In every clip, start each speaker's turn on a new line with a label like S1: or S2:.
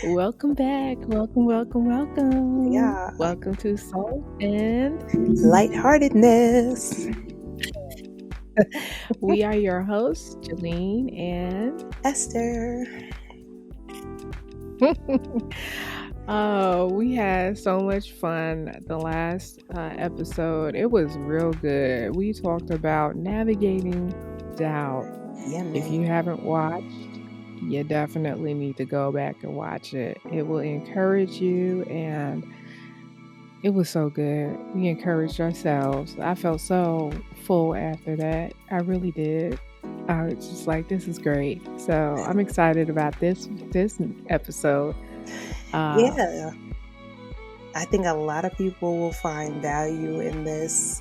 S1: Welcome back. Welcome, welcome, welcome.
S2: Yeah.
S1: Welcome to Salt and
S2: Lightheartedness.
S1: we are your hosts, JILLENE and
S2: Esther.
S1: we had so much fun the last episode. It was real good. We talked about navigating doubt.
S2: Yeah, man.
S1: If you haven't watched, you definitely need to go back and watch it. It will encourage you, and it was so good. We encouraged ourselves. I felt so full after that. I really did. I was just like, this is great. So I'm excited about this episode.
S2: Yeah. I think a lot of people will find value in this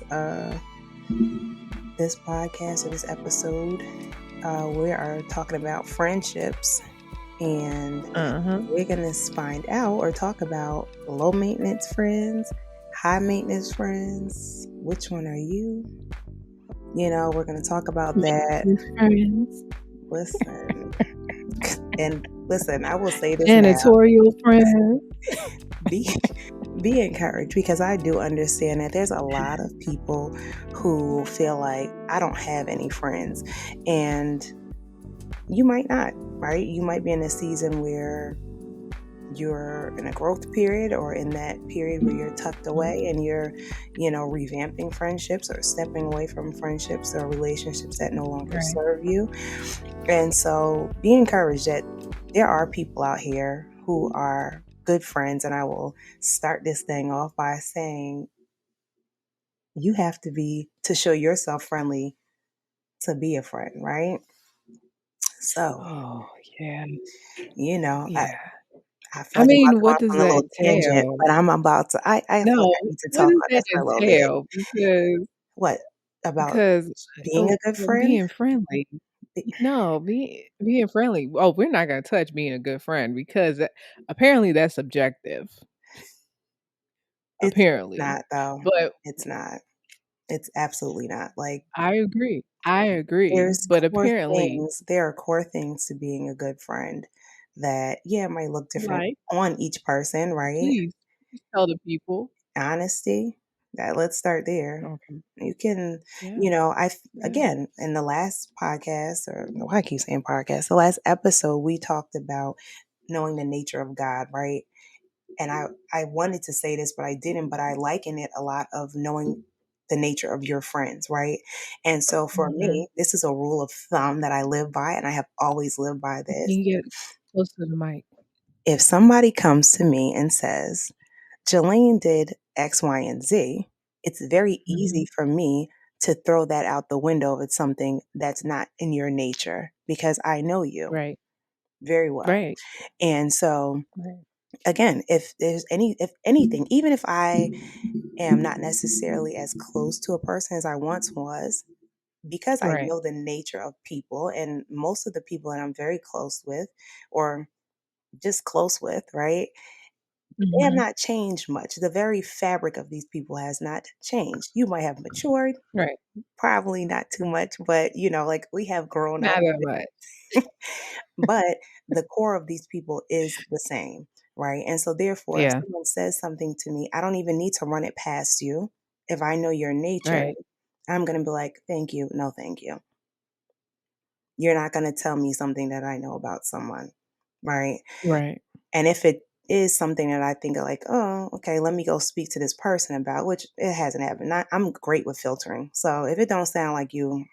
S2: this podcast or this episode. We are talking about friendships, and we're gonna find out or talk about low maintenance friends, high maintenance friends. Which one are you? You know, we're gonna talk about that.
S1: Friends.
S2: Listen, and listen, I will say this
S1: Janitorial friends.
S2: Be encouraged, because I do understand that there's a lot of people who feel like I don't have any friends, and you might not, right? You might be in a season where you're in a growth period, or in that period where you're tucked away and you're, revamping friendships or stepping away from friendships or relationships that no longer serve you. And so be encouraged that there are people out here who are good friends. And I will start this thing off by saying you have to show yourself friendly to be a friend, right? So,
S1: yeah.
S2: I
S1: I mean,
S2: about
S1: what
S2: to
S1: does
S2: go on a
S1: that
S2: little tangent,
S1: entail?
S2: but I'm about to. I feel like
S1: No,
S2: I need to
S1: what
S2: talk
S1: does
S2: about
S1: that
S2: this for a little bit.
S1: entail? Because
S2: What about
S1: because
S2: being a good friend?
S1: being friendly. No, being friendly. Oh, we're not gonna touch being a good friend because apparently that's subjective.
S2: It's
S1: Apparently,
S2: not, though.
S1: but
S2: It's not. It's absolutely not. Like,
S1: I agree.
S2: there's
S1: But
S2: core
S1: apparently,
S2: things. There are core things to being a good friend that, it might look different
S1: like,
S2: on each person, right?
S1: please tell the people.
S2: Honesty. Let's start there.
S1: Okay.
S2: You can,
S1: Yeah.
S2: again, in the last podcast, or why I keep saying podcast, the last episode, we talked about knowing the nature of God, right? And I wanted to say this, but I didn't, but I liken it a lot of knowing the nature of your friends, right? And so for me, this is a rule of thumb that I live by, and I have always lived by this.
S1: You get close to the mic.
S2: If somebody comes to me and says, JILLENE did X, Y, and Z, it's very easy for me to throw that out the window if it's something that's not in your nature, because I know you very well.
S1: Right.
S2: And so, again, if anything, even if I am not necessarily as close to a person as I once was, because I know the nature of people, and most of the people that I'm very close with, or just close with, right? They have not changed much. The very fabric of these people has not changed. You might have matured,
S1: Right.
S2: probably not too much, but like, we have grown
S1: Not
S2: up.
S1: that much.
S2: But the core of these people is the same, right? And so therefore, if someone says something to me, I don't even need to run it past you. If I know your nature, I'm going to be like, thank you, no thank you. You're not going to tell me something that I know about someone, right?
S1: Right.
S2: And if it is something that I think of, like, oh, okay, let me go speak to this person about, which it hasn't happened. I'm great with filtering. So if it don't sound like you,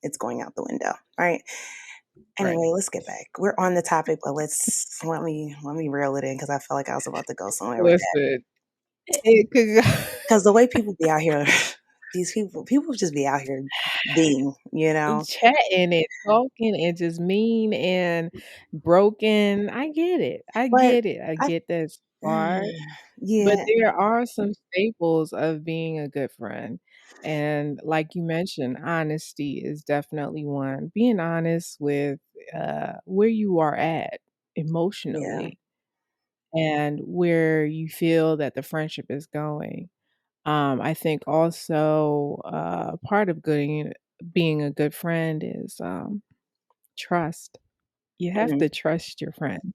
S2: it's going out the window, right? Anyway, let's get back. We're on the topic, but let me reel it in, because I felt like I was about to go somewhere with that. Because the way people be out here, these people just be out here being,
S1: chatting and talking and just mean and broken. I get it. I
S2: But
S1: get that part. But
S2: yeah,
S1: there are some staples of being a good friend. And like you mentioned, honesty is definitely one. Being honest with where you are at
S2: yeah,
S1: emotionally and where you feel that the friendship is going. I think also part of being a good friend is trust. You have
S2: mhm,
S1: to trust your friend.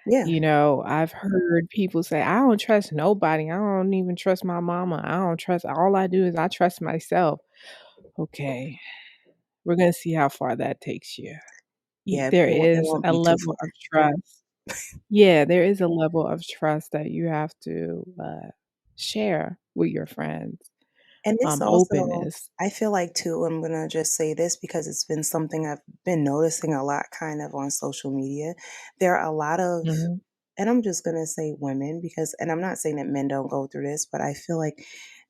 S2: Yeah.
S1: You know, I've heard people say, "I don't trust nobody. I don't even trust my mama. I don't trust all I do is I trust myself." Okay, we're gonna see how far that takes you.
S2: Yeah,
S1: There
S2: it
S1: is
S2: won't
S1: a
S2: be too
S1: level
S2: far.
S1: of trust. Yeah, there is a level of trust that you have to, share with your friends,
S2: And this also,
S1: openness.
S2: I feel like too, I'm gonna just say this because it's been something I've been noticing a lot kind of on social media. There are a lot of,
S1: Mhm.
S2: and I'm just gonna say women because, and I'm not saying that men don't go through this, but I feel like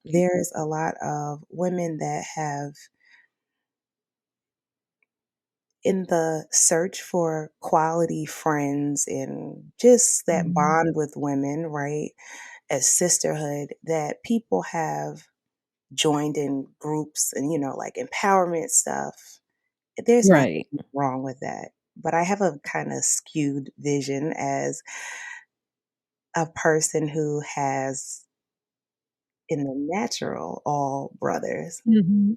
S2: there's a lot of women that have, in the search for quality friends and just that
S1: Mhm.
S2: bond with women, right? As sisterhood, that people have joined in groups and, like empowerment stuff. There's
S1: Right.
S2: nothing wrong with that. But I have a kind of skewed vision as a person who has, in the natural, all brothers.
S1: Mhm.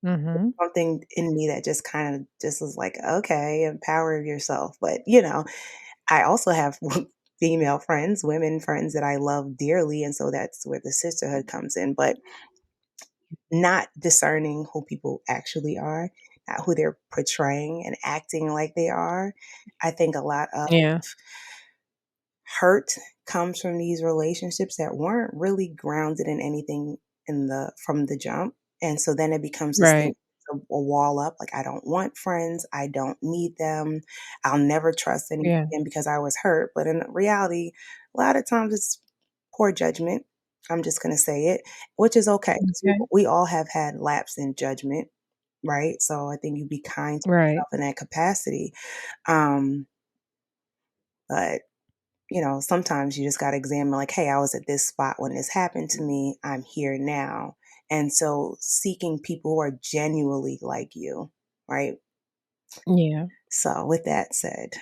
S1: Mhm.
S2: Something in me that just kind of just was like, okay, empower yourself. But, I also have female friends, women friends that I love dearly. And so that's where the sisterhood comes in. But not discerning who people actually are, not who they're portraying and acting like they are. I think a lot of
S1: Yeah.
S2: hurt comes from these relationships that weren't really grounded in anything in the from the jump. And so then it becomes this thing,
S1: Right.
S2: a wall up, like I don't want friends, I don't need them, I'll never trust anyone
S1: Yeah.
S2: again because I was hurt. But in reality, a lot of times it's poor judgment. I'm just gonna say it, which is okay because
S1: Okay.
S2: we all have had lapse in judgment, right? So I think you be kind to
S1: Right.
S2: yourself in that capacity. Um, but sometimes you just got to examine, like, hey, I was at this spot when this happened to me. I'm here now. And so seeking people who are genuinely like you, right?
S1: Yeah.
S2: So with that said,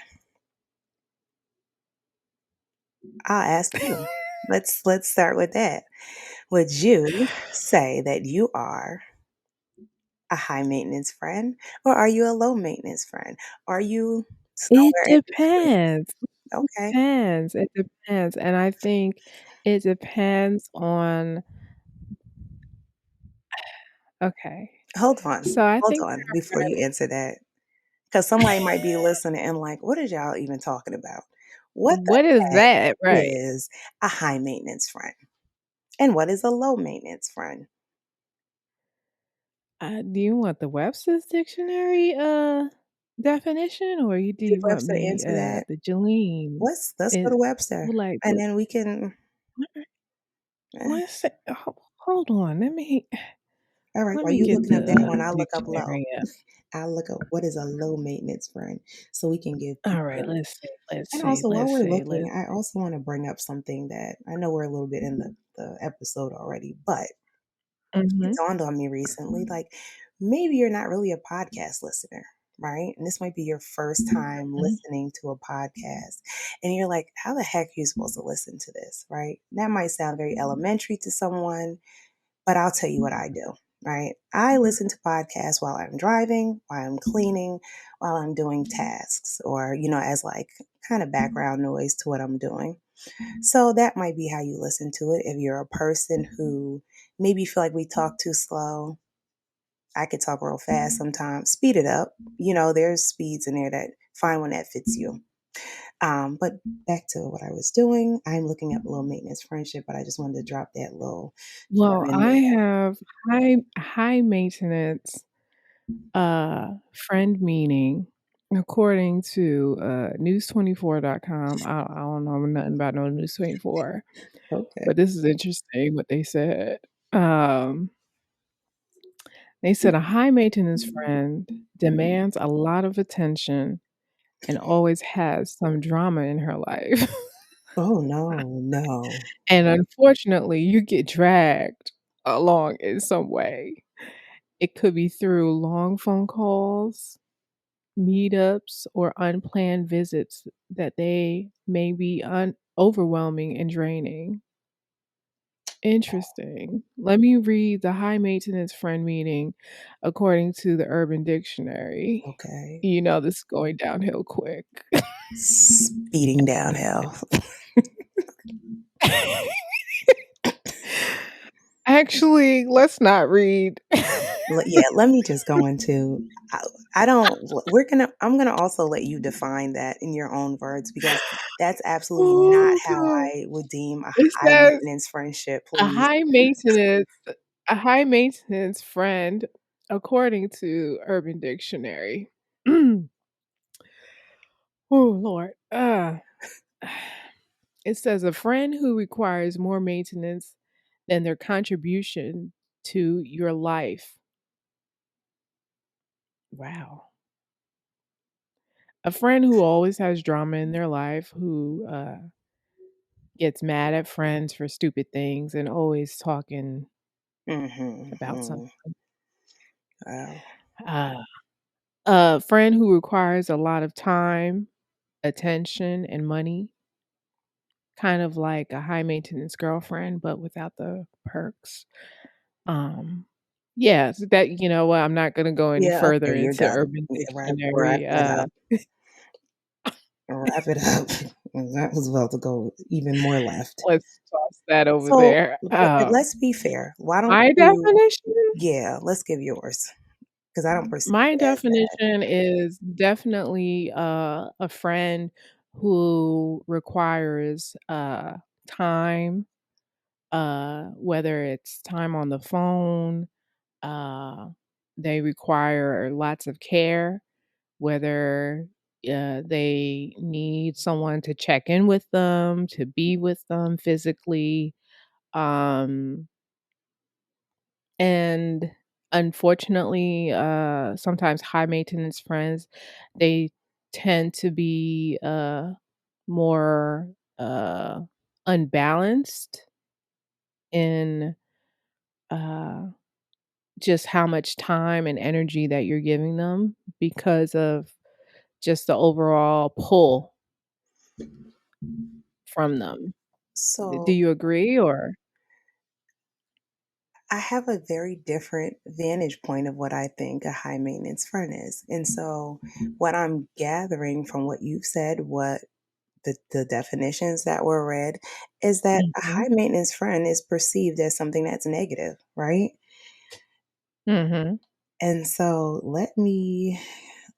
S2: I'll ask you. Let's start with that. Would you say that you are a high maintenance friend or are you a low maintenance friend? Are you
S1: It
S2: somewhere in between?
S1: depends.
S2: Okay.
S1: It depends, and I think it depends on okay.
S2: Hold on.
S1: So I
S2: Hold
S1: think
S2: on
S1: there are
S2: before you answer that. 'Cause somebody might be listening and like, "What is y'all even talking about? What the
S1: what is
S2: heck
S1: that? Right.
S2: is a high maintenance friend? And what is a low maintenance friend?"
S1: Do you want the Webster's dictionary, definition, or do
S2: Give
S1: you want
S2: Webster to
S1: me,
S2: answer that.
S1: the Jilleen?
S2: Let's go to Webster,
S1: Well, like,
S2: and then we can eh,
S1: let's say hold on,
S2: alright,
S1: let
S2: while
S1: me
S2: you
S1: get
S2: looking up that
S1: the
S2: one, I'll look up low.
S1: dictionary up.
S2: I'll look up what is a low maintenance friend so we can give
S1: Alright,
S2: people. And also, while we're looking,
S1: let's
S2: I also wanna bring up something that I know we're a little bit in the episode already, but it
S1: mhm,
S2: dawned on me recently, like maybe you're not really a podcast listener, right? And this might be your first time
S1: mhm,
S2: listening to a podcast. And you're like, how the heck are you supposed to listen to this, right? That might sound very elementary to someone, but I'll tell you what I do, right? I listen to podcasts while I'm driving, while I'm cleaning, while I'm doing tasks, or, as like kind of background noise to what I'm doing. So that might be how you listen to it. If you're a person who maybe feel like we talk too slow, I could talk real fast sometimes. Speed it up. There's speeds in there that find one that fits you. But back to what I was doing, I'm looking up low maintenance friendship, but I just wanted to drop that little
S1: well,
S2: gem in
S1: I
S2: there.
S1: have high maintenance, friend meaning according to, news24.com. I don't know nothing about no News 24,
S2: Okay.
S1: but this is interesting what they said. Um, they said, "A high maintenance friend demands a lot of attention and always has some drama in her life."
S2: Oh no, no.
S1: And unfortunately, you get dragged along in some way. It could be through long phone calls, meetups, or unplanned visits that they may be overwhelming and draining. Interesting. Let me read the high maintenance friend meeting according to the Urban Dictionary.
S2: Okay.
S1: You know this is going downhill quick.
S2: Beating down hell.
S1: Actually, let's not read.
S2: Yeah, let me just go into. I don't. I'm gonna also let you define that in your own words because that's absolutely not
S1: Oh
S2: how
S1: god.
S2: I would deem a
S1: It
S2: high
S1: says
S2: maintenance friendship.
S1: a
S2: Please.
S1: high maintenance a high maintenance friend according to Urban Dictionary. Oh Lord. It says a friend who requires more maintenance than their contribution to your life. Wow. A friend who always has drama in their life, who gets mad at friends for stupid things and always talking about something.
S2: Mm-hmm. Wow.
S1: Uh, a friend who requires a lot of time, attention, and money, kind of like a high maintenance girlfriend, but without the perks. Um, yeah, so that you know what, I'm not gonna go any
S2: Yeah.
S1: further
S2: Okay. You're
S1: into
S2: done.
S1: Urban
S2: Yeah, wrap
S1: Dictionary.
S2: it up. Wrap it up. That was about to go even more left.
S1: Let's toss that over
S2: So
S1: there.
S2: let's be fair. Why don't
S1: My
S2: you?
S1: definition
S2: Yeah, let's give yours because I don't perceive
S1: my
S2: it as that.
S1: definition is definitely, a friend who requires, time, whether it's time on the phone, uh, they require lots of care, whether, they need someone to check in with them, to be with them physically, um and unfortunately, sometimes high maintenance friends, they tend to be more unbalanced in uh, just how much time and energy that you're giving them because of just the overall pull from them. Do
S2: So
S1: you agree or?
S2: I have a very different vantage point of what I think a high maintenance friend is. And so, what I'm gathering from what you've said, what the definitions that were read, is that a
S1: Mhm.
S2: high maintenance friend is perceived as something that's negative, right?
S1: Mhm.
S2: And so, let me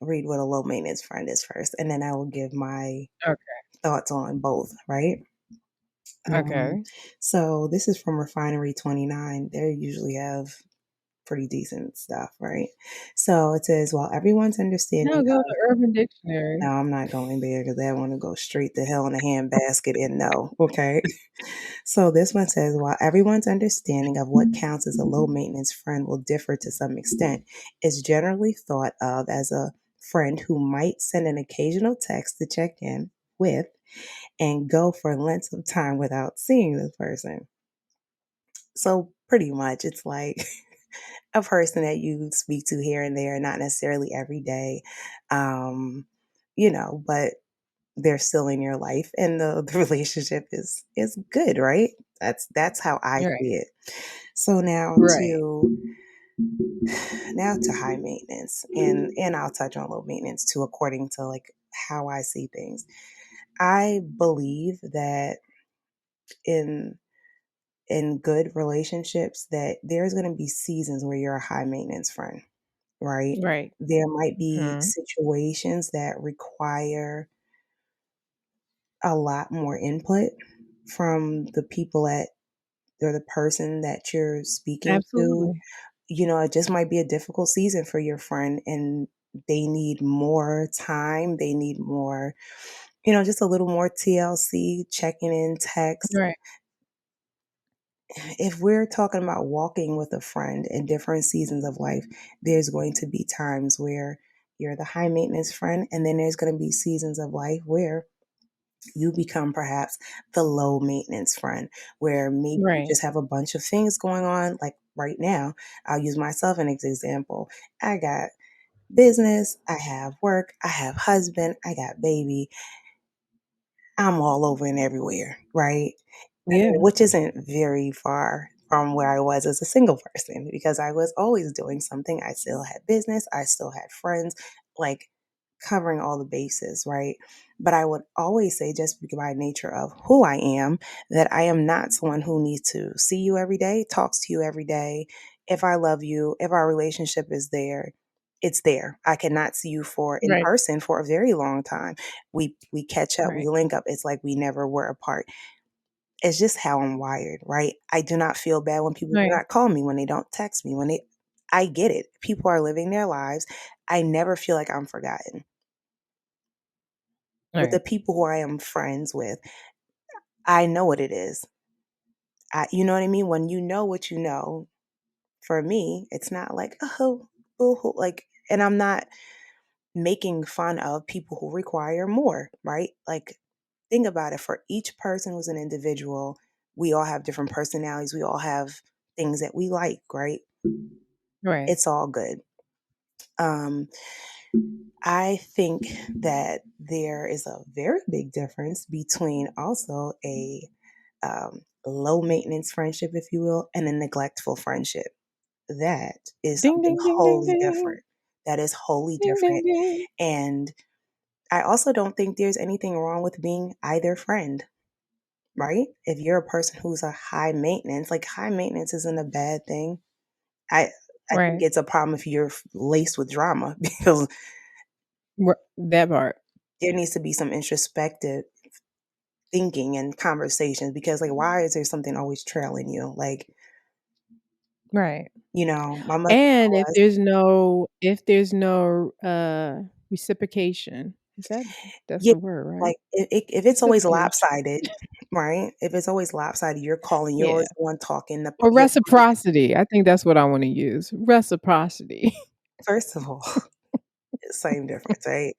S2: read what a low maintenance friend is first, and then I will give my
S1: Okay.
S2: thoughts on both, right? Um,
S1: Okay.
S2: so, this is from Refinery 29. They usually have pretty decent stuff, right? So it says, while everyone's understanding
S1: No, go
S2: of,
S1: to Urban
S2: no,
S1: Dictionary.
S2: I'm not going there because I want to go straight to hell in a handbasket and no, okay? So this one says, while everyone's understanding of what counts as a low maintenance friend will differ to some extent, it's generally thought of as a friend who might send an occasional text to check in with and go for lengths of time without seeing this person. So pretty much it's like a person that you speak to here and there, not necessarily every day, um, but they're still in your life, and the relationship is good, right? That's how I
S1: Right.
S2: see it. So
S1: Right.
S2: now to high maintenance, and I'll touch on low maintenance too, according to like how I see things. I believe that in in good relationships that there's going to be seasons where you're a high maintenance friend, right?
S1: Right.
S2: There might be
S1: Mhm.
S2: situations that require a lot more input from the people at or the person that you're speaking to.
S1: Absolutely.
S2: It just might be a difficult season for your friend and they need more time. They need more, just a little more TLC, checking in, text.
S1: Right.
S2: If we're talking about walking with a friend in different seasons of life, there's going to be times where you're the high maintenance friend, and then there's going to be seasons of life where you become perhaps the low maintenance friend, where maybe you
S1: Right.
S2: just have a bunch of things going on. Like right now, I'll use myself as an example. I got business, I have work, I have husband, I got baby. I'm all over and everywhere, right?
S1: Yeah.
S2: Which isn't very far from where I was as a single person because I was always doing something. I still had business, I still had friends, like covering all the bases, right? But I would always say, just by nature of who I am, that I am not someone who needs to see you every day, talks to you every day. If I love you, if our relationship is there, it's there. I cannot see you for in
S1: Right.
S2: person for a very long time. We catch up, we
S1: Right.
S2: link up. It's like we never were apart. It's just how I'm wired, right? I do not feel bad when people do
S1: Right.
S2: not call me, when they don't text me, when they I get it. People are living their lives. I never feel like I'm forgotten. With the
S1: Right.
S2: people who I am friends with, I know what it is. You know what I mean? When you know what you know, for me, it's not like, oh, boo-hoo, like, and I'm not making fun of people who require more, right? Like, think about it. For each person who's an individual, we all have different personalities. We all have things that we like, right?
S1: Right.
S2: It's all good. Um, I think that there is a very big difference between also a low maintenance friendship, if you will, and a neglectful friendship. That is
S1: Ding
S2: something
S1: ding ding ding
S2: wholly
S1: ding.
S2: different. That is wholly
S1: Ding ding
S2: different.
S1: ding.
S2: And I also don't think there's anything wrong with being either friend, right? If you're a person who's a high maintenance, like high maintenance isn't a bad thing. I I think
S1: Right.
S2: it's a problem if you're laced with drama because
S1: That part.
S2: there needs to be some introspective thinking and conversations because like why is there something always trailing you? Like,
S1: Right.
S2: my mother
S1: And
S2: was
S1: if there's no reciprocation, is that's
S2: yeah,
S1: the word, right?
S2: like if it's always
S1: Reciprocation.
S2: lopsided, right? If it's always lopsided, you're calling, you're
S1: Yeah.
S2: always the one talking,
S1: Or
S2: you're
S1: reciprocity. I think that's what I want to use. Reciprocity.
S2: first of all, same difference, right?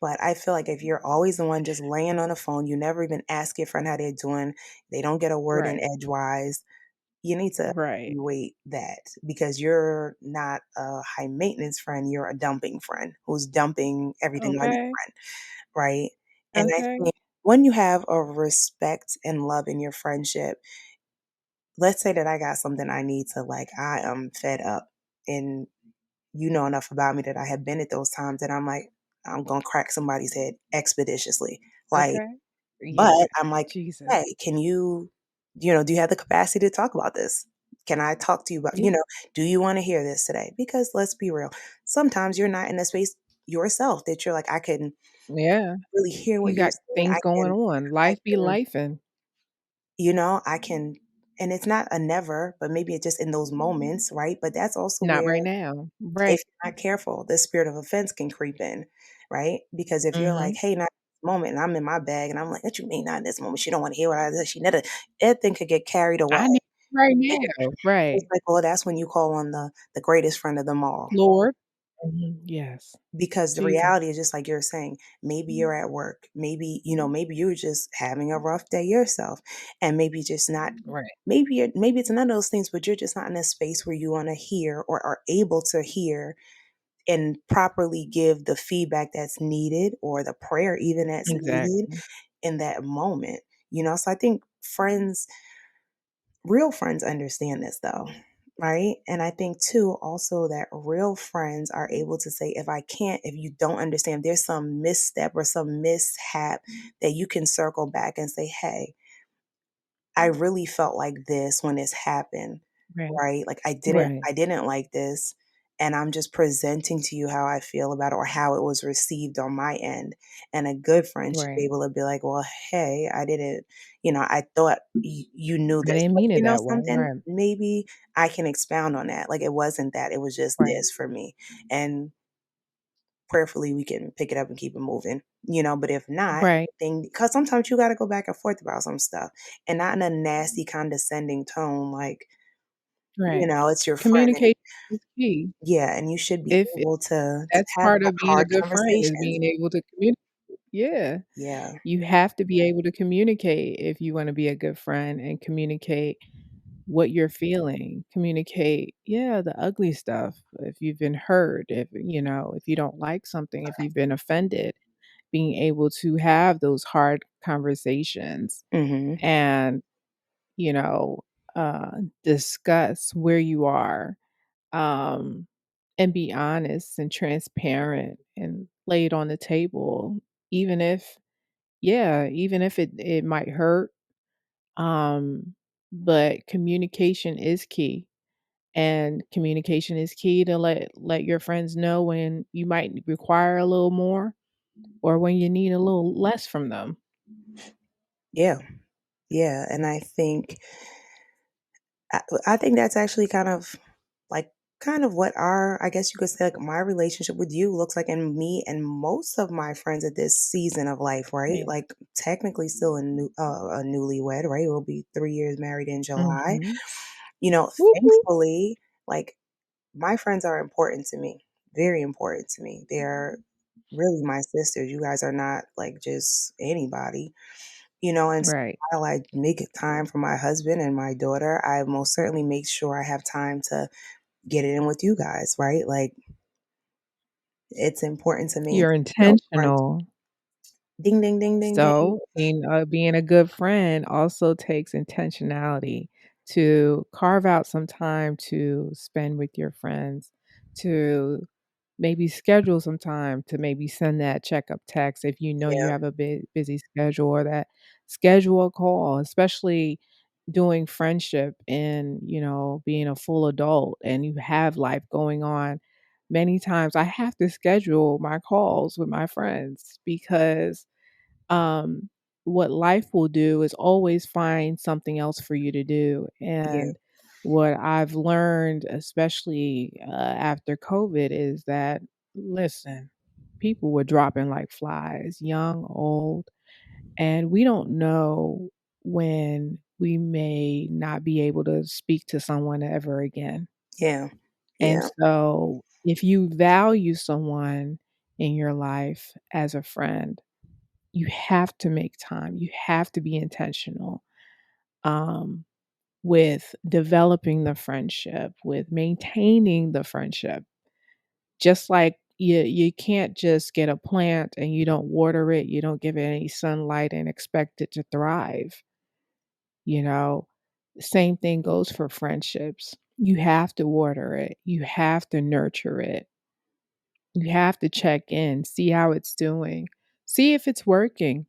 S2: But I feel like if you're always the one just laying on the phone, you never even ask your friend how they're doing, they don't get a word in
S1: Right.
S2: edgewise, you need to
S1: Right.
S2: evaluate that because you're not a high maintenance friend, you're a dumping friend who's dumping everything on your
S1: Okay.
S2: friend, right? And I
S1: Okay.
S2: think when you have a respect and love in your friendship, let's say that I got something I need to like, I am fed up and you know enough about me that I have been at those times that I'm like, I'm gonna crack somebody's head expeditiously. Like,
S1: Okay.
S2: but
S1: Yeah.
S2: I'm like,
S1: Jesus.
S2: hey, can you, do you have the capacity to talk about this? Can I talk to you about,
S1: Yeah.
S2: do you want to hear this today? Because let's be real, sometimes you're not in a space yourself that you're like, I can
S1: Yeah.
S2: really hear what
S1: You
S2: you're
S1: got
S2: saying.
S1: things going on.
S2: I
S1: Life be
S2: can,
S1: life and
S2: I can, and it's not a never, but maybe it's just in those moments, right? But that's also
S1: not
S2: where
S1: right now.
S2: if
S1: Right.
S2: you're not careful, the spirit of offense can creep in, right? Because if you're like,
S1: Mhm.
S2: "Hey, not this moment," and I'm in my bag, and I'm like, "What you mean not in this moment? She don't want to hear what I said. She never." That thing could get carried away.
S1: I need right
S2: And
S1: now.
S2: it's
S1: Right.
S2: like, well, that's when you call on the greatest friend of them all.
S1: Lord. Mhm. Yes.
S2: Because the
S1: Jesus.
S2: reality is just like you're saying, maybe you're at work, maybe, maybe you're just having a rough day yourself, and maybe just not.
S1: Right.
S2: Maybe it's none of those things, but you're just not in a space where you want to hear or are able to hear and properly give the feedback that's needed or the prayer even that's needed
S1: Exactly.
S2: in that moment. So I think real friends understand this though, right? And I think too also that real friends are able to say, if you don't understand, there's some misstep or some mishap that you can circle back and say, hey, I really felt like this when this happened,
S1: Right.
S2: right? Like
S1: Right.
S2: I didn't like this, and I'm just presenting to you how I feel about it or how it was received on my end. And a good friend should be
S1: Right.
S2: able to be like, "Well, hey, I didn't, I thought you knew
S1: I
S2: this,
S1: didn't
S2: but
S1: mean
S2: you
S1: it
S2: know
S1: that way.
S2: something?
S1: Right.
S2: Maybe I can expound on that. Like it wasn't that; it was just
S1: Right.
S2: this for me." And prayerfully, we can pick it up and keep it moving. But if not,
S1: Right.
S2: then because sometimes you got to go back and forth about some stuff, and not in a nasty, condescending tone, like
S1: Right.
S2: it's your friend. And,
S1: Communication is key.
S2: yeah, and you should be
S1: If
S2: able to
S1: That's
S2: have
S1: part of being a
S2: hard
S1: good friend is
S2: conversations.
S1: being able to communicate. Yeah.
S2: Yeah.
S1: You have to be able to communicate if you wanna be a good friend and communicate what you're feeling. Communicate, yeah, the ugly stuff. If you've been hurt, if you don't like something, if you've been offended, being able to have those hard conversations
S2: Mhm.
S1: and, you know, uh, discuss where you are, um, and be honest and transparent and lay it on the table, even if Yeah, even if it might hurt, um, but communication is key. And communication is key to let your friends know when you might require a little more or when you need a little less from them.
S2: Yeah, yeah, and I think that's actually like kind of what our I guess you could say like my relationship with you looks like and me and most of my friends at this season of life, right?
S1: Yeah.
S2: Like technically still a newlywed, right? We'll be 3 years married in July.
S1: Mhm.
S2: You know,
S1: Whoop, whoop.
S2: thankfully, like my friends are important to me, very important to me. They're really my sisters. You guys are not like just anybody, and so
S1: Right.
S2: while I make time for my husband and my daughter, I most certainly make sure I have time to get it in with you guys, right? Like it's important to me.
S1: You're
S2: Upfront.
S1: intentional.
S2: Ding, ding, ding, ding, ding.
S1: So, being a good friend also takes intentionality to carve out some time to spend with your friends, to maybe schedule some time to maybe send that checkup text if you know you
S2: Yeah,
S1: have a busy schedule or that schedule a call, especially doing friendship and, being a full adult and you have life going on. Many times I have to schedule my calls with my friends because um, what life will do is always find something else for you to do.
S2: yeah,
S1: And what I've learned, especially after COVID, is that listen, people were dropping like flies, young, old, and we don't know when we may not be able to speak to someone ever again.
S2: yeah,
S1: And
S2: yeah,
S1: so, if you value someone in your life as a friend, you have to make time. You have to be intentional, um, with developing the friendship, with maintaining the friendship. Just like you can't just get a plant and you don't water it, you don't give it any sunlight and expect it to thrive, you know? Same thing goes for friendships. You have to water it. You have to nurture it. You have to check in, see how it's doing, see if it's working.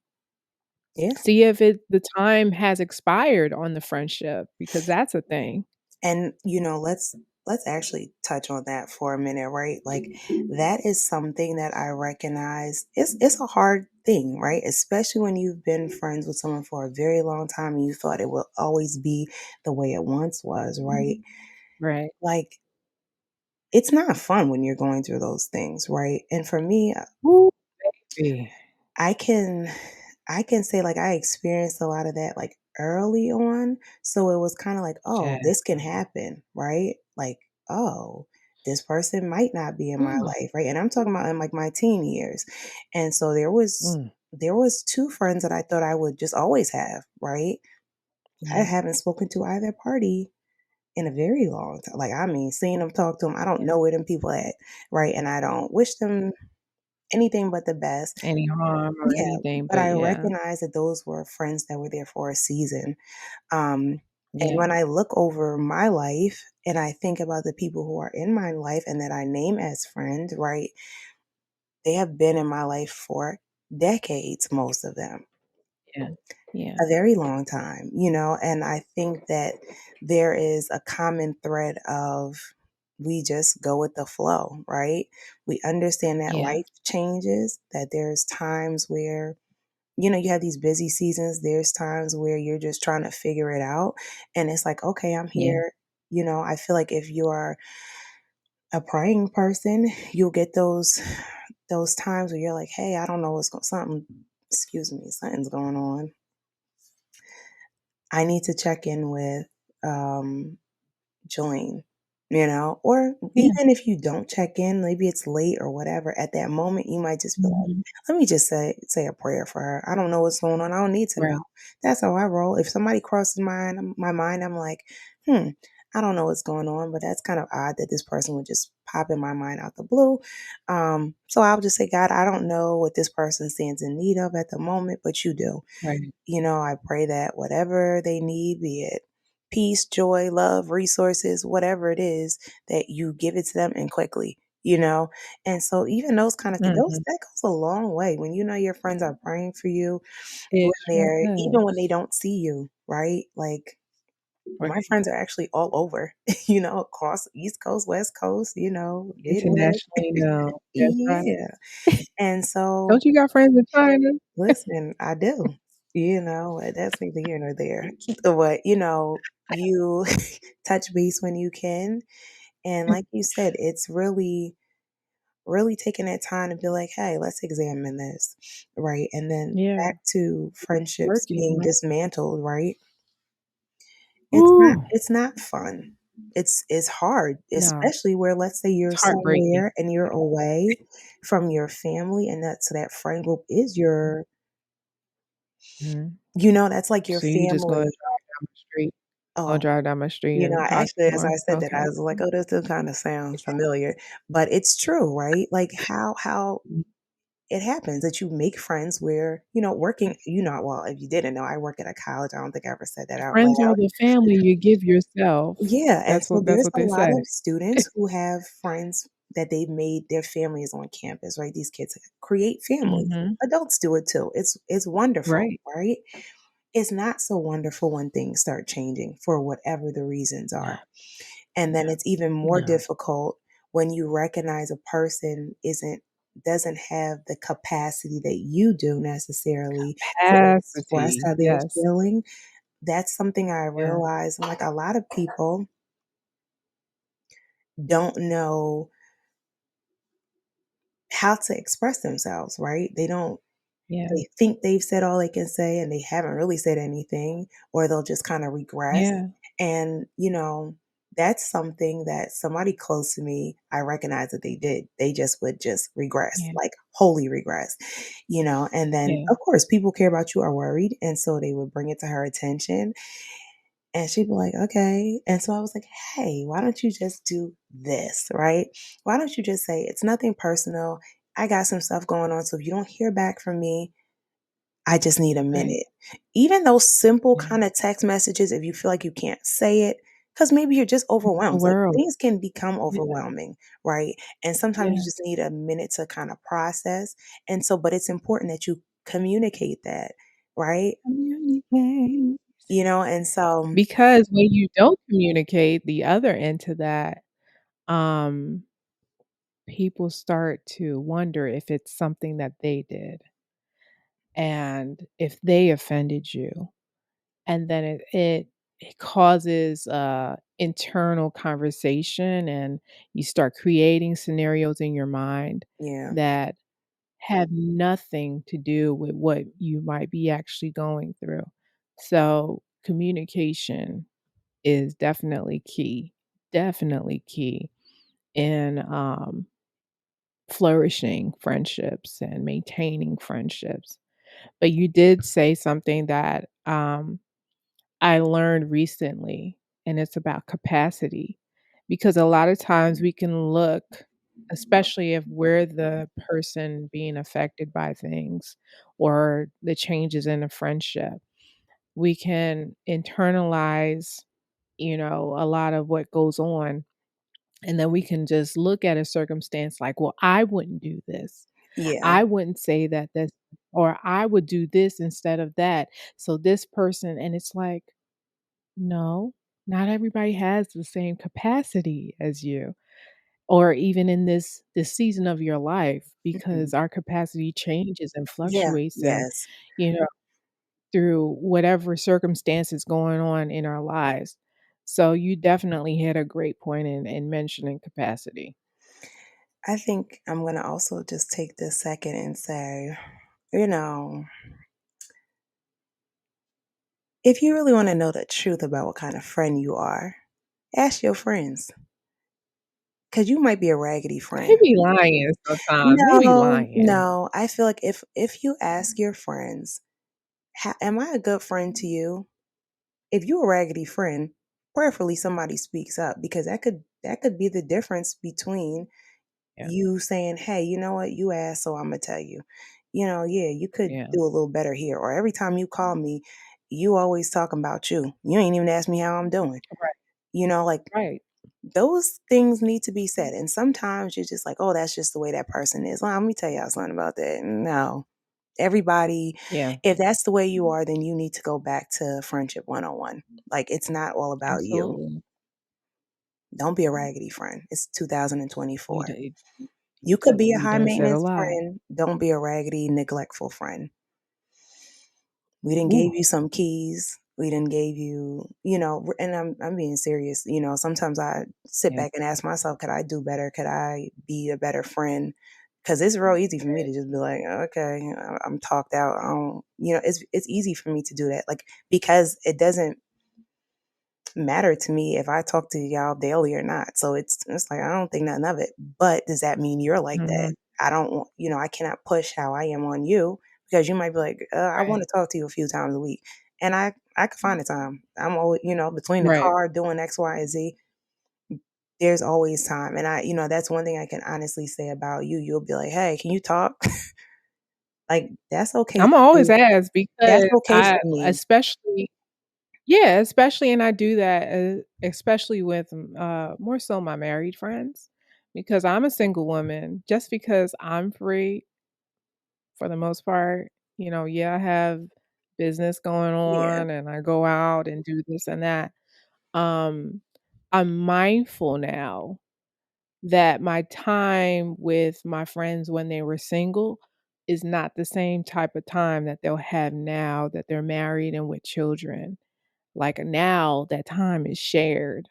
S2: yeah.
S1: See if the time has expired on the friendship because that's a thing.
S2: And let's actually touch on that for a minute, right? Like that is something that I recognize it's a hard thing, right? Especially when you've been friends with someone for a very long time and you thought it will always be the way it once was, right?
S1: Right.
S2: Like it's not fun when you're going through those things, right? And for me,
S1: Ooh, baby.
S2: I can I can say like I experienced a lot of that like early on. So it was kind of like, oh,
S1: Yeah.
S2: this can happen, right? Like, oh, this person might not be in my
S1: Mm,
S2: life, right? And I'm talking about in like my teen years. And so
S1: mm,
S2: there was two friends that I thought I would just always have, right? I
S1: yeah,
S2: haven't spoken to either party in a very long time. Like, I mean, seeing them, talk to them, I don't
S1: yeah.
S2: know where them people at, right? And I don't wish them anything but the best.
S1: Any harm or
S2: Yeah,
S1: anything,
S2: but
S1: but
S2: I
S1: yeah,
S2: recognize that those were friends that were there for a season. Um, and
S1: yeah,
S2: when I look over my life and I think about the people who are in my life and that I name as friends, right? They have been in my life for decades, most of them,
S1: yeah, yeah,
S2: a very long time, and I think that there is a common thread of we just go with the flow, right? We understand that
S1: yeah,
S2: life changes, that there's times where you have these busy seasons. There's times where you're just trying to figure it out. And it's like, okay, I'm
S1: yeah,
S2: here. I feel like if you are a praying person, you'll get those times where you're like, hey, I don't know what's going something, excuse me, something's going on. I need to check in with JILLENE, or
S1: yeah.
S2: even if you don't check in, maybe it's late or whatever, at that moment, you might just be like,
S1: Mhm.
S2: let me just say a prayer for her. I don't know what's going on. I don't need to know.
S1: Right,
S2: That's how I roll. If somebody crosses my mind, I'm like, I don't know what's going on, but that's kind of odd that this person would just pop in my mind out the blue. So I'll just say, God, I don't know what this person stands in need of at the moment, but you do.
S1: right,
S2: I pray that whatever they need, be it peace, joy, love, resources, whatever it is, that you give it to them and quickly. you know? And so even those kind of things, those
S1: Mhm.
S2: that goes a long way when you know your friends are praying for you
S1: It
S2: when
S1: sure
S2: they're even when
S1: does.
S2: they don't see you, right? Like my
S1: Right.
S2: friends are actually all over, across East Coast, West Coast, Midwest.
S1: Internationally known. That's right.
S2: Yeah. And so
S1: Don't you got friends in China?
S2: listen, I do. That's neither here nor there. But, you touch base when you can. And like you said, it's really, really taking that time to be like, hey, let's examine this. Right. And then
S1: Yeah.
S2: back to friendships
S1: Working,
S2: being
S1: right?
S2: dismantled, right? It's not
S1: Ooh,
S2: it's not fun. It's hard,
S1: no.
S2: especially where let's say you're
S1: It's heartbreaking.
S2: somewhere and you're away from your family and that friend group is your
S1: Mhm.
S2: that's like your
S1: So you just gonna
S2: family.
S1: drive down the street gonna
S2: Oh,
S1: drive down my street and talk
S2: actually,
S1: to
S2: as I
S1: 'em.
S2: said that, I
S1: Okay.
S2: was like, "Oh, this does kinda sound familiar," but it's true, right? Like, how
S1: Mm.
S2: it happens that you make friends where, working well, if you didn't know, I work at a college, I don't think I ever said that out
S1: Friends are
S2: loud.
S1: the family you give yourself.
S2: Yeah, and so
S1: That's
S2: there's
S1: what
S2: a
S1: they
S2: lot
S1: say.
S2: of students who have friends that they've made their families on campus, right? These kids create families.
S1: Mhm.
S2: Adults do it too. It's wonderful,
S1: Right.
S2: right? It's not so wonderful when things start changing for whatever the reasons
S1: No,
S2: are. And then
S1: no,
S2: it's even more
S1: no.
S2: difficult when you recognize a person isn't doesn't have the capacity that you do necessarily to express
S1: Capacity,
S2: how they're
S1: yes.
S2: feeling. That's something I
S1: Yeah,
S2: realize. Like a lot of people don't know how to express themselves, right?
S1: yeah,
S2: They think they've said all they can say and they haven't really said anything, or they'll just kind of regress.
S1: yeah,
S2: And, that's something that somebody close to me, I recognize that they did. They just would just regress,
S1: yeah,
S2: like wholly regress, and then
S1: yeah.
S2: of course people care about you are worried. And so they would bring it to her attention and she'd be like, okay. And so I was like, hey, why don't you just do this, right? Why don't you just say, it's nothing personal. I got some stuff going on. So if you don't hear back from me, I just need a
S1: Right.
S2: minute. Even those simple
S1: Yeah.
S2: kind of text messages, if you feel like you can't say it, because maybe you're just
S1: The
S2: overwhelmed. Like
S1: world.
S2: things can become
S1: Yeah,
S2: overwhelming, right? And sometimes you
S1: yeah.
S2: just need a minute to kind of process. And so, but it's important that you communicate that, right?
S1: Communicate.
S2: And so,
S1: Because when you don't communicate the other end to that, um, people start to wonder if it's something that they did and if they offended you. And then it causes, internal conversation, and you start creating scenarios in your mind
S2: yeah,
S1: that have nothing to do with what you might be actually going through. So, communication is definitely key in, flourishing friendships and maintaining friendships. But you did say something that, I learned recently, and it's about capacity. Because a lot of times we can look, especially if we're the person being affected by things or the changes in a friendship, we can internalize, a lot of what goes on. And then we can just look at a circumstance like, well, I wouldn't do this.
S2: yeah,
S1: I wouldn't say that this, or I would do this instead of that. So this person, and it's like, no, not everybody has the same capacity as you, or even in this season of your life,
S2: mhm,
S1: because our capacity changes and
S2: yeah,
S1: fluctuates, and
S2: yes.
S1: you know through whatever circumstances going on in our lives. So you definitely hit a great point in mentioning capacity.
S2: I think I'm going to also just take this second and say, you know, if you really want to know the truth about what kind of friend you are, ask your friends because you might be a raggedy
S1: They
S2: friend.
S1: be lying sometimes. They be
S2: No,
S1: lying.
S2: no. I feel like if you ask your friends, "Am I a good friend to you?" If you're a raggedy friend, prayerfully somebody speaks up because that could be the difference between
S1: Yeah,
S2: you saying, "Hey, you know what? You asked, so I'm gonna tell you. Yeah, you could
S1: yeah.
S2: do a little better here." Or every time you call me, you always talking about you. You ain't even ask me how I'm doing.
S1: Right,
S2: Like
S1: right.
S2: those things need to be said. And sometimes you're just like, oh, that's just the way that person is. Well, let me tell y'all something about that. No. Everybody,
S1: Yeah,
S2: if that's the way you are, then you need to go back to friendship 101. Like, it's not all about you.
S1: absolutely.
S2: Don't be a raggedy friend. It's
S1: You
S2: 2024.
S1: d
S2: You could be a
S1: you
S2: high
S1: done said a
S2: maintenance
S1: lot.
S2: friend. Don't be a raggedy, neglectful friend. We didn't
S1: Ooh,
S2: gave you some keys. We didn't gave you, and I'm being serious. Sometimes I sit
S1: yeah,
S2: back and ask myself, could I do better? Could I be a better friend? Because it's real easy for me to just be like, okay, I'm talked out. I don't, it's easy for me to do that, like, because it doesn't matter to me if I talk to y'all daily or not. So it's like I don't think nothing of it. But does that mean you're like that?
S1: mhm,
S2: I don't want, I cannot push how I am on you because you might be like, I want
S1: right,
S2: to talk to you a few times a week, and I could find the time. I'm always, between the
S1: right.
S2: car doing X, Y, and Z. There's always time, and that's one thing I can honestly say about you. You'll be like, hey, can you talk? Like, that's okay
S1: Imma
S2: for
S1: always
S2: me.
S1: ask
S2: That's
S1: because
S2: okay
S1: I
S2: for me.
S1: especially yeah, especially and I do that, especially with, more so my married friends, because I'm a single woman. Just because I'm free for the most part, yeah, I have business going
S2: Yeah,
S1: on and I go out and do this and that. Um, I'm mindful now that my time with my friends when they were single is not the same type of time that they'll have now that they're married and with children. Like now that time is shared,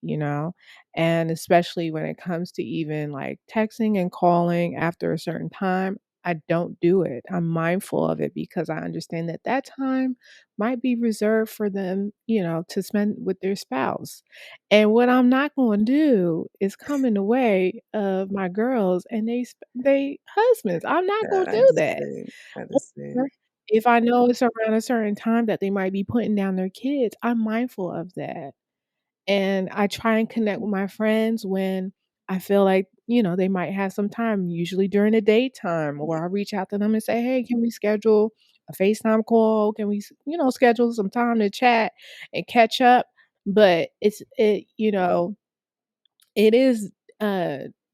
S1: you know? And especially when it comes to even like texting and calling after a certain time, I don't do it. I'm mindful of it because I understand that that time might be reserved for them, to spend with their spouse. And what I'm not going to do is come in the way of my girls and they husbands. I'm not going to
S2: I
S1: do
S2: just
S1: that.
S2: say, I just say,
S1: Or if I know it's around a certain time that they might be putting down their kids, I'm mindful of that. And I try and connect with my friends when I feel like, they might have some time, usually during the daytime, or I reach out to them and say, "Hey, can we schedule a FaceTime call? Can we, schedule some time to chat and catch up?" But it is,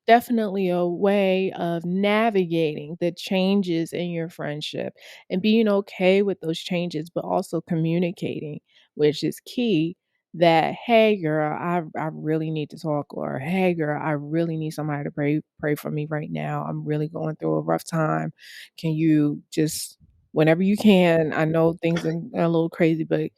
S1: definitely a way of navigating the changes in your friendship and being okay with those changes, but also communicating, which is key that, "Hey, girl, I really need to talk," or, "Hey, girl, I really need somebody to pray for me right now. I'm really going through a rough time. Can you just whenever you can, I know things are a little crazy, but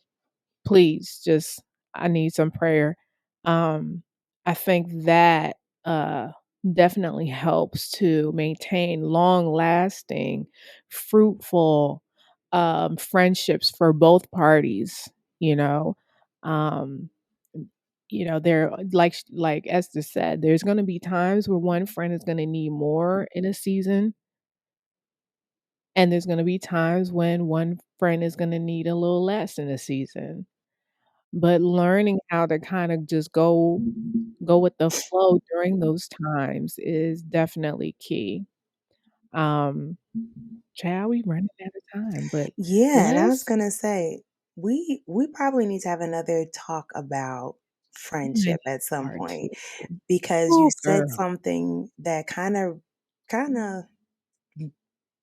S1: please, just I need some prayer." Um, I think that, uh, definitely helps to maintain long-lasting, fruitful, friendships for both parties, you know? Um, there like Esther said, there's gonna be times where one friend is gonna need more in a season, and there's gonna be times when one friend is gonna need a little less in a season. But learning how to kinda just go with the flow during those times is definitely key. Um, Child, we running out of time, but
S2: yeah, and I was
S1: let's
S2: gonna say, we probably need to have another talk about
S1: get
S2: friendship
S1: into
S2: at some
S1: part 2.
S2: point because you
S1: Ooh,
S2: said
S1: girl.
S2: something that kind of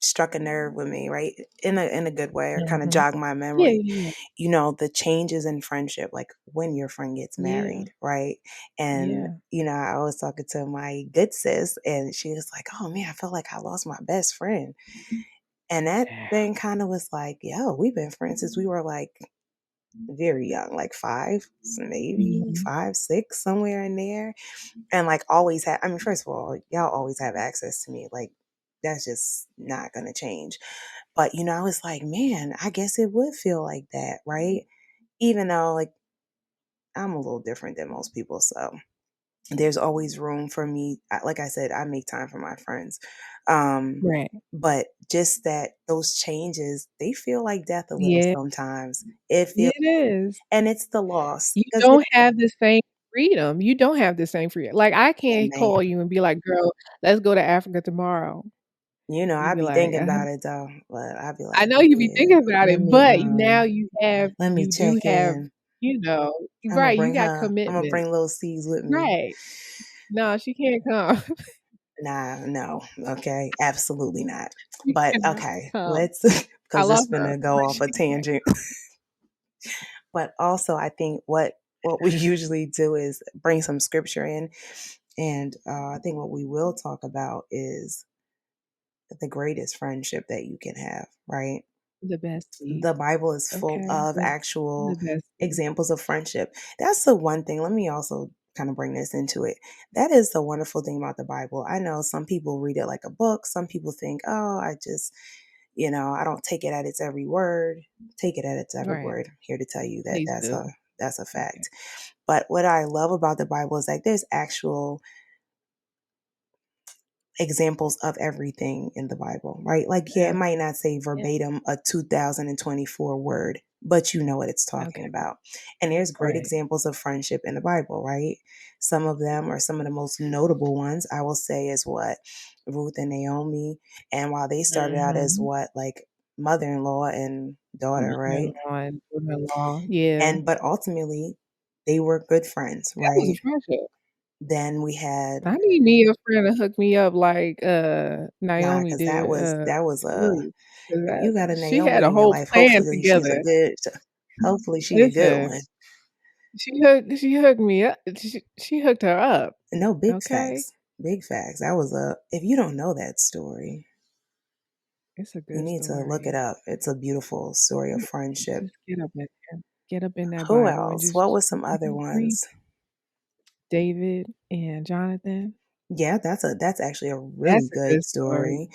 S2: struck a nerve with me, right? In a good way, or kind of
S1: Mhm.
S2: jogged my
S1: Yeah,
S2: memory.
S1: yeah,
S2: The changes in friendship, like when your friend gets
S1: yeah,
S2: married, right? And
S1: yeah,
S2: I was talking to my good sis, and she was like, "Oh man, I feel like I lost my best friend." And that
S1: yeah.
S2: thing kind of was like, yo, we've been friends since we were like very young, like five, maybe
S1: Mhm.
S2: 5, 6, somewhere in there. And like always had, I mean, first of all, y'all always have access to me. Like, that's just not going to change. But, I was like, man, I guess it would feel like that, right? Even though, like, I'm a little different than most people. So there's always room for me. Like I said, I make time for my friends.
S1: Right.
S2: But just that those changes, they feel like death a little
S1: Yeah,
S2: sometimes. It feels,
S1: it is.
S2: and it's the loss
S1: You
S2: because
S1: don't have the same freedom. You don't have the same freedom. Like, I can't
S2: man,
S1: call you and be like, "Girl, let's go to Africa tomorrow."
S2: I
S1: You'd be
S2: be
S1: like,
S2: thinking about it though, but I be
S1: I
S2: like,
S1: know you be
S2: yeah,
S1: thinking about
S2: let
S1: it,
S2: me
S1: but now you have
S2: let me
S1: you do
S2: check
S1: have
S2: in.
S1: You know,
S2: I'm gonna
S1: right, you
S2: bring
S1: got
S2: her. I'm gonna
S1: commitment.
S2: bring little C's with me.
S1: Right. No, she can't come.
S2: Nah, no. Okay, absolutely not.
S1: She
S2: But
S1: cannot
S2: okay,
S1: come.
S2: let's
S1: I
S2: because
S1: love
S2: this
S1: her,
S2: gonna go
S1: but
S2: off a
S1: she can't
S2: tangent. But also, I think what we usually do is bring some scripture in, and I think what we will talk about is the greatest friendship that you can have, right?
S1: the bestie.
S2: The Bible is full
S1: Okay,
S2: of
S1: the
S2: actual
S1: bestie.
S2: examples of friendship. That's the one thing. Let me also kind of bring this into it. That is the wonderful thing about the Bible. I know some people read it like a book. Some people think, oh, I just, I don't take it at its every word. Take it at its every
S1: Right.
S2: word. I'm here to tell you that
S1: Please do.
S2: that's a
S1: Okay.
S2: fact. But what I love about the Bible is like there's actual examples of everything in the Bible, right? Like, yeah, it
S1: Yeah.
S2: might not say
S1: Yeah.
S2: verbatim a 2024 word, but you know what it's talking
S1: Okay.
S2: about. And there's great
S1: Right.
S2: examples of friendship in the Bible, right? Some of them are some of the most notable ones, I will say, is what Ruth and Naomi. And while they started out as
S1: Mhm.
S2: what, like mother in law and daughter, right?
S1: Mother-in-law and daughter-in-law. Yeah.
S2: But ultimately, they were good friends,
S1: That was a
S2: right?
S1: friendship.
S2: Then we had
S1: I need me a friend to hook me up like,
S2: nah,
S1: Naomi
S2: because
S1: did,
S2: that was a
S1: Ruth, 'cause
S2: if you got a
S1: she had
S2: Naomi
S1: a
S2: in your
S1: whole
S2: life,
S1: plan
S2: she's a
S1: together.
S2: good hopefully she a good
S1: Listen,
S2: one.
S1: she hooked me up she hooked her up,
S2: No, big
S1: okay?
S2: facts. Big facts. That was a if you don't know that story,
S1: It's a
S2: you
S1: good
S2: need to look it
S1: story.
S2: up. It's a beautiful story of
S1: You
S2: friendship.
S1: just get up in there. Get up in that
S2: Who
S1: Bible and
S2: else? What
S1: just
S2: was some other
S1: read
S2: ones?
S1: David and Jonathan.
S2: Yeah, that's actually a really
S1: That's a
S2: good
S1: good story.
S2: story.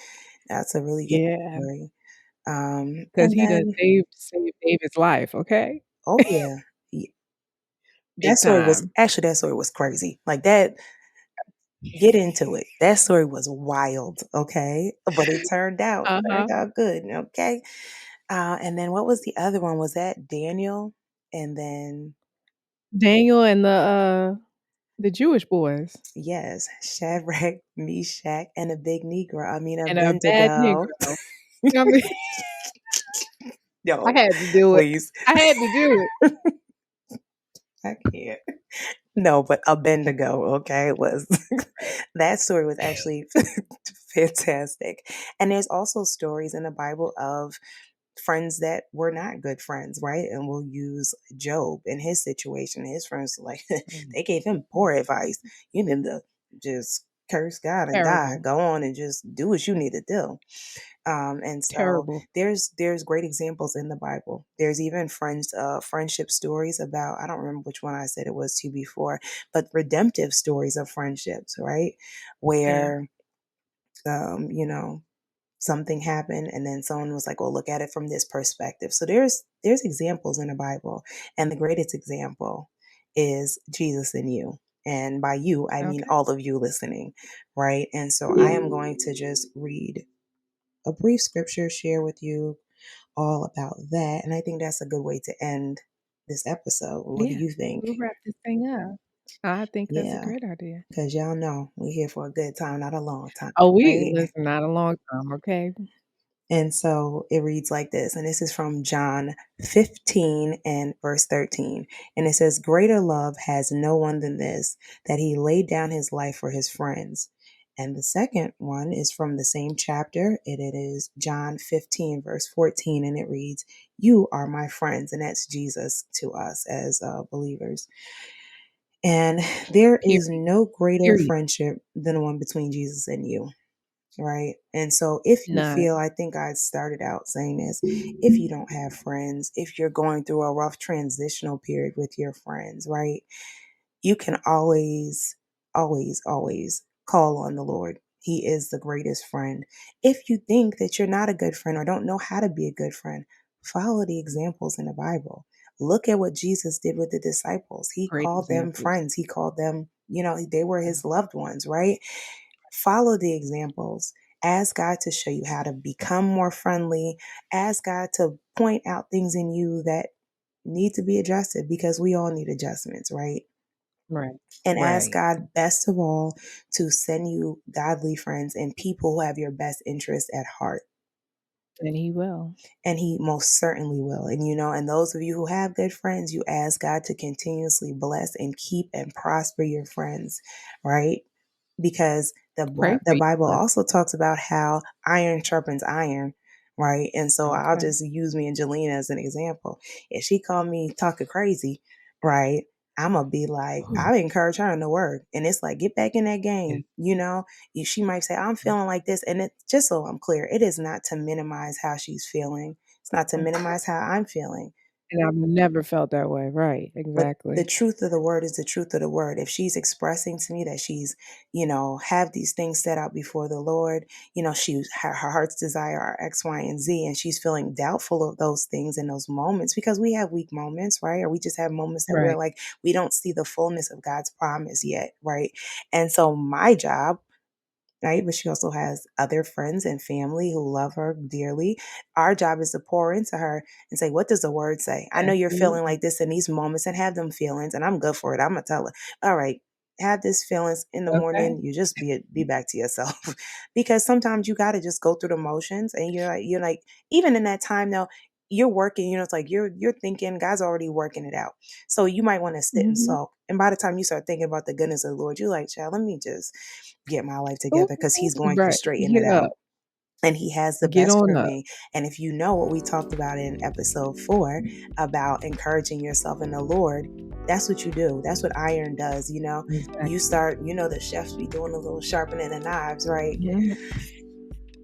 S2: That's a really good
S1: Yeah,
S2: story.
S1: 'cause
S2: And
S1: he done
S2: then
S1: saved David's life, okay?
S2: oh yeah.
S1: Big time.
S2: That story was crazy. Like that get into it. That story was wild, okay? But it
S1: Uh-huh.
S2: turned out good, okay? And then what was the other one? Was that Daniel? And then
S1: Daniel and the Jewish boys
S2: yes, Shadrach, Meshach, and a big Negro. I mean
S1: and a bad
S2: Abednego.
S1: Negro. I mean, I
S2: No,
S1: had to do it.
S2: please.
S1: I had to do it.
S2: I can't. No, but Abednego, okay, was
S1: Right.
S2: that story was actually fantastic. And there's also stories in the Bible of friends that were not good friends, right? And we'll use Job in his situation. His friends like
S1: Mm.
S2: they gave him poor advice. You need to just curse God and die.
S1: Terrible.
S2: Go on and just do what you need to do. And so
S1: Terrible.
S2: there's great examples in the Bible. There's even friendship stories about I don't remember which one I said it was to before, but redemptive stories of friendships, right?
S1: Yeah.
S2: Where something happened and then someone was like, well, look at it from this perspective. So there's examples in the Bible, and the greatest example is Jesus in you. And by you I mean
S1: Okay.
S2: all of you listening, right? And so I am going to just read a brief scripture, share with you all about that, and I think that's a good way to end this episode. What do
S1: Yeah.
S2: you think?
S1: We'll wrap this thing up. I think that's a
S2: Yeah,
S1: great idea.
S2: because y'all know we're here for a good time, not a long time,
S1: Oh, we
S2: right?
S1: listen, not a long time, okay?
S2: And so it reads like this, and this is from John 15 and verse 13. And it says, greater love has no one than this, that he laid down his life for his friends. And the second one is from the same chapter. It is John 15, verse 14, and it reads, you are my friends. And that's Jesus to us as believers. And there is
S1: Period.
S2: no greater
S1: Period.
S2: friendship than the one between Jesus and you. Right. And so if you
S1: None.
S2: feel, I think I started out saying this, if you don't have friends, if you're going through a rough transitional period with your friends, right, you can always, always, always call on the Lord. He is the greatest friend. If you think that you're not a good friend or don't know how to be a good friend, follow the examples in the Bible. Look at what Jesus did with the disciples. He
S1: Great
S2: called them
S1: examples.
S2: friends. He called them, they were
S1: Yeah.
S2: his loved ones, right? Follow the examples. Ask God to show you how to become more friendly. Ask God to point out things in you that need to be adjusted because we all need adjustments, right?
S1: Right.
S2: And ask
S1: Right.
S2: God, best of all, to send you godly friends and people who have your best interest at heart.
S1: And he will.
S2: And he most certainly will. And and those of you who have good friends, you ask God to continuously bless and keep and prosper your friends, right? Because
S1: Pray for
S2: the
S1: each
S2: Bible
S1: other.
S2: also talks about how iron sharpens iron, right? And so I'll
S1: Okay.
S2: just use me and JILLENE as an example. If she called me talking crazy, right? I'm gonna be like,
S1: Oh,
S2: I encourage her in the word, and it's like, get back in that
S1: yeah.
S2: game. She might say, I'm feeling like this, and it just so I'm clear, it is not to minimize how she's feeling. It's not to minimize how I'm feeling.
S1: And I've never felt that way. Right.
S2: But the
S1: Exactly.
S2: truth of the word is the truth of the word. If she's expressing to me that she's, have these things set out before the Lord, her heart's desire are X, Y, and Z, and she's feeling doubtful of those things in those moments because we have weak moments, right? Or we just have moments that we're
S1: Right.
S2: like, we don't see the fullness of God's promise yet, right? And so my job, right? But she also has other friends and family who love her dearly. Our job is to pour into her and say, what does the word say? I know you're feeling
S1: Absolutely.
S2: like this in these moments and have them feelings, and I'm good for it. I'm gonna tell her, all right, have this feelings in the
S1: Okay.
S2: morning. You just be back to yourself. Because sometimes you gotta just go through the motions and you're like, even in that time though, you're working, it's like you're thinking God's already working it out. So you might want to sit and
S1: Mhm.
S2: sulk. And by the time you start thinking about the goodness of the Lord, you're like, child, let me just get my life
S1: Ooh,
S2: together because he's going to
S1: right.
S2: straighten it
S1: Get
S2: out.
S1: up.
S2: And he has the
S1: Get
S2: best
S1: on
S2: for
S1: up.
S2: me. And if you know what we talked about in episode 4 about encouraging yourself in the Lord, that's what you do. That's what iron does. You
S1: Exactly.
S2: start, the chefs be doing a little sharpening the knives, right?
S1: Mhm.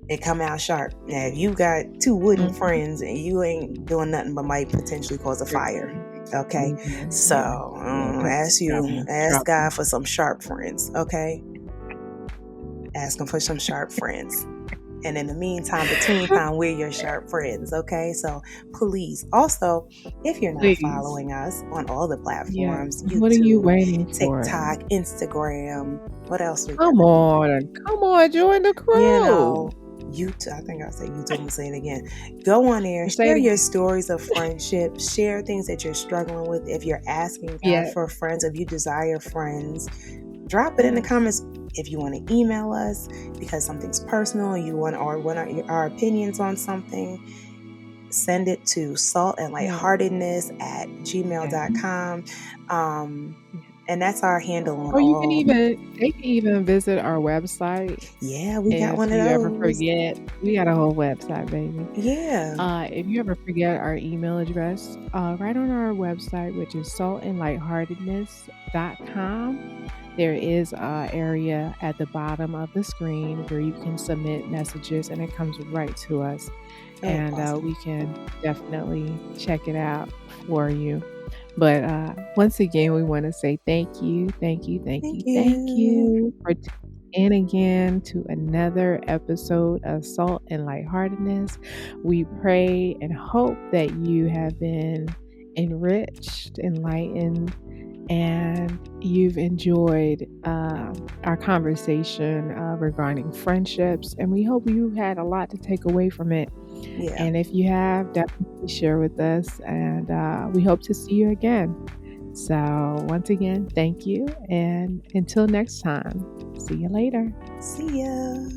S2: It come out sharp. Now, if you got two wooden
S1: Mhm.
S2: friends and you ain't doing nothing but might potentially cause a fire,
S1: True.
S2: okay?
S1: Mhm.
S2: So
S1: Yeah. Yeah. Trouble.
S2: ask
S1: Trouble.
S2: God for some sharp friends, okay? Ask him for some sharp friends. And in the meantime, between time, we're your sharp friends, okay? So please, also, if you're not
S1: Please.
S2: following us on all the
S1: Yes.
S2: platforms,
S1: What are you
S2: YouTube,
S1: waiting for?
S2: TikTok, Instagram, what else we got?
S1: Come on. Come on. Join the
S2: You
S1: crew.
S2: know, YouTube, I think I'll say YouTube, I'm gonna say it again. Go on there,
S1: Say it
S2: share your
S1: again.
S2: stories of friendship, share things that you're struggling with. If you're asking God
S1: Yeah.
S2: for friends, if you desire friends, drop it in the
S1: Yes.
S2: comments. If you want to email us because something's personal, you want our opinions on something, send it to
S1: Yes. Yes.
S2: saltandlightheartedness@gmail.com. Um,
S1: Yes.
S2: and that's our handle on
S1: Or you can
S2: all.
S1: even they can even visit our website
S2: Yeah, we got
S1: if
S2: one of
S1: you ever
S2: those.
S1: forget. We got a whole website, baby.
S2: Yeah.
S1: If you ever forget our email address, right on our website, which is saltandlightheartedness.com, there is a area at the bottom of the screen where you can submit messages and it comes right to us.
S2: Oh,
S1: And
S2: awesome.
S1: we can definitely check it out for you. But once again, we want to say thank you, thank you, thank
S2: Thank
S1: you, thank
S2: you.
S1: you for tuning in again to another episode of Salt and Lightheartedness. We pray and hope that you have been enriched, enlightened, and you've enjoyed our conversation regarding friendships. And we hope you had a lot to take away from it.
S2: Yeah.
S1: And if you have, definitely share with us. And we hope to see you again. So, once again, thank you. And until next time, see you later.
S2: See ya.